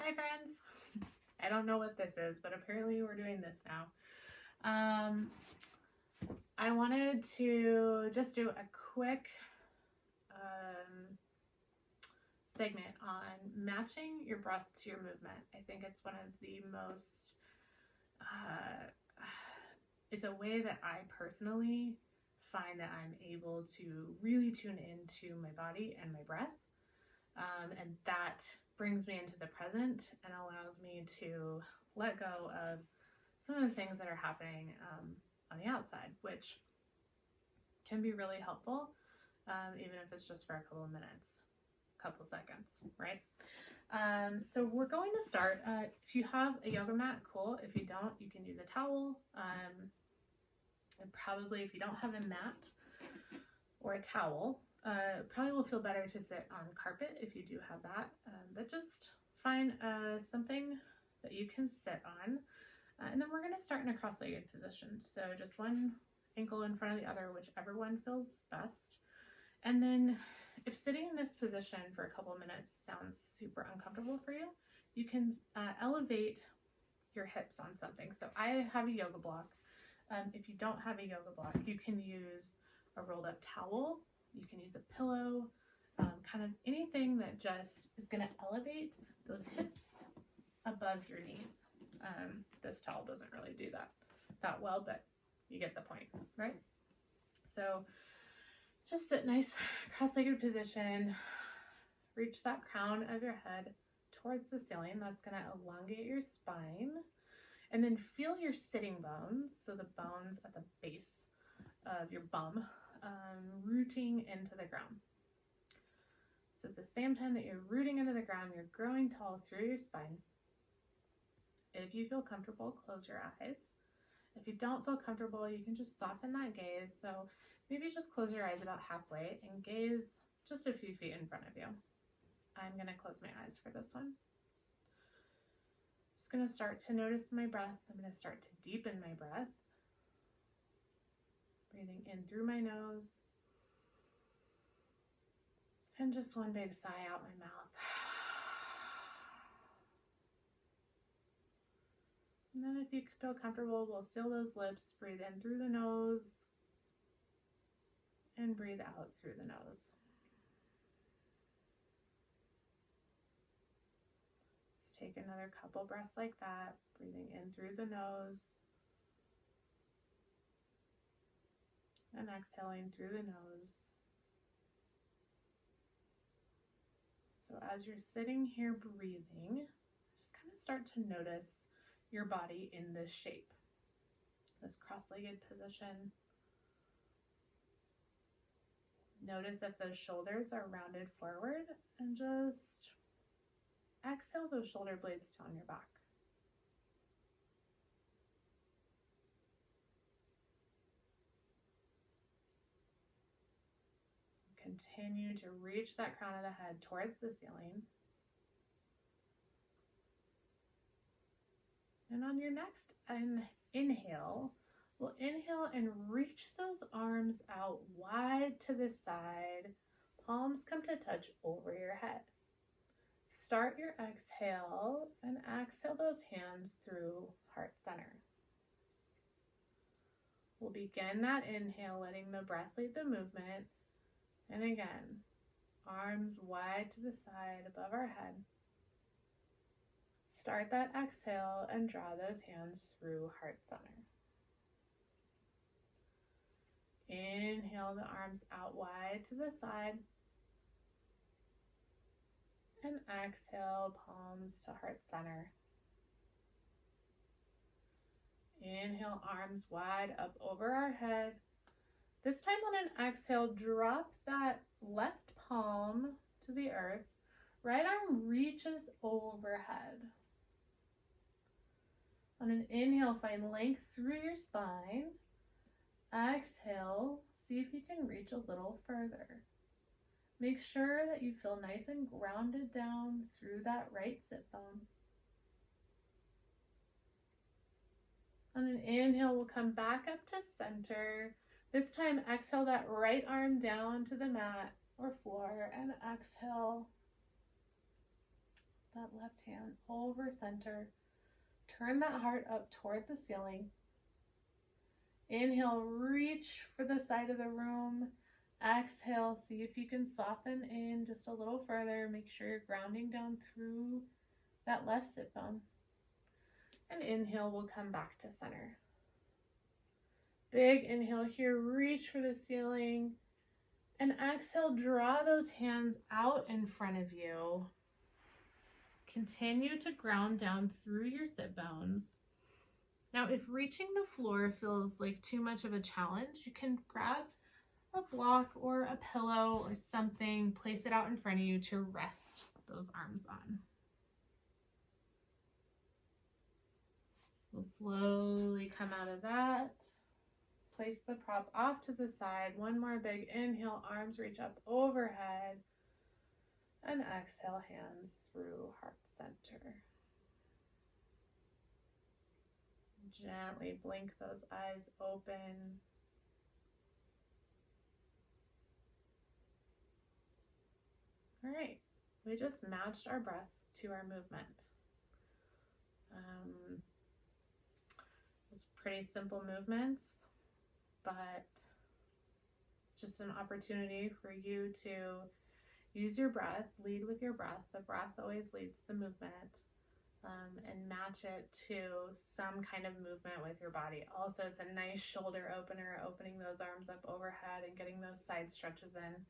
Hi friends. I don't know what this is, but apparently we're doing this now. I wanted to just do a quick segment on matching your breath to your movement. I think it's one of the most, it's a way that I personally find that I'm able to really tune into my body and my breath. And that brings me into the present and allows me to let go of some of the things that are happening on the outside, which can be really helpful, even if it's just for a couple of minutes, a couple seconds, right? So we're going to start. If you have a yoga mat, cool. If you don't, you can use a towel. And probably if you don't have a mat or a towel, probably will feel better to sit on carpet if you do have that. But just find something that you can sit on. And then we're going to start in a cross-legged position. So just one ankle in front of the other, whichever one feels best. And then if sitting in this position for a couple of minutes sounds super uncomfortable for you, you can elevate your hips on something. So I have a yoga block. If you don't have a yoga block, you can use a rolled up towel. You can use a pillow, kind of anything that just is going to elevate those hips above your knees. This towel doesn't really do that well, but you get the point, right? So just sit nice cross-legged position, reach that crown of your head towards the ceiling. That's going to elongate your spine, and then feel your sitting bones, so the bones at the base of your bum, rooting into the ground. So at the same time that you're rooting into the ground, you're growing tall through your spine. If you feel comfortable, close your eyes. If you don't feel comfortable, you can just soften that gaze. So maybe just close your eyes about halfway and gaze just a few feet in front of you. I'm going to close my eyes for this one. Just going to start to notice my breath. I'm going to start to deepen my breath. Breathing in through my nose. And just one big sigh out my mouth. And then if you feel comfortable, we'll seal those lips. Breathe in through the nose. And breathe out through the nose. Just take another couple breaths like that. Breathing in through the nose. And exhaling through the nose. So as you're sitting here breathing, just kind of start to notice your body in this shape, this cross-legged position. Notice if those shoulders are rounded forward, and just exhale those shoulder blades down your back. Continue to reach that crown of the head towards the ceiling. And on your next inhale, we'll inhale and reach those arms out wide to the side. Palms come to touch over your head. Start your exhale and exhale those hands through heart center. We'll begin that inhale, letting the breath lead the movement. And again, arms wide to the side above our head. Start that exhale and draw those hands through heart center. Inhale the arms out wide to the side. And exhale, palms to heart center. Inhale, arms wide up over our head. This time on an exhale, drop that left palm to the earth. Right arm reaches overhead. On an inhale, find length through your spine. Exhale, see if you can reach a little further. Make sure that you feel nice and grounded down through that right sit bone. On an inhale, we'll come back up to center. This time, exhale that right arm down to the mat or floor, and exhale. that left hand over center. Turn that heart up toward the ceiling. Inhale, reach for the side of the room. Exhale, see if you can soften in just a little further. Make sure you're grounding down through that left sit bone. And inhale, we'll come back to center. Big inhale here, reach for the ceiling. And exhale, draw those hands out in front of you. Continue to ground down through your sit bones. Now, if reaching the floor feels like too much of a challenge, you can grab a block or a pillow or something, place it out in front of you to rest those arms on. We'll slowly come out of that. Place the prop off to the side. One more big inhale, arms reach up overhead. And exhale, hands through heart center. Gently blink those eyes open. All right, we just matched our breath to our movement. It's pretty simple movements, but just an opportunity for you to use your breath, lead with your breath. The breath always leads the movement, and match it to some kind of movement with your body. Also, it's a nice shoulder opener, opening those arms up overhead and getting those side stretches in.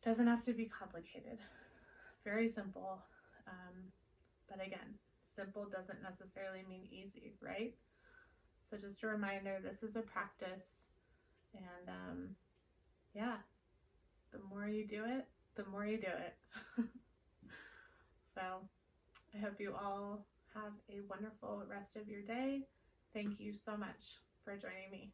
Doesn't have to be complicated. Very simple. But again, simple doesn't necessarily mean easy, right? So just a reminder, this is a practice. And yeah, the more you do it, the more you do it. So I hope you all have a wonderful rest of your day. Thank you so much for joining me.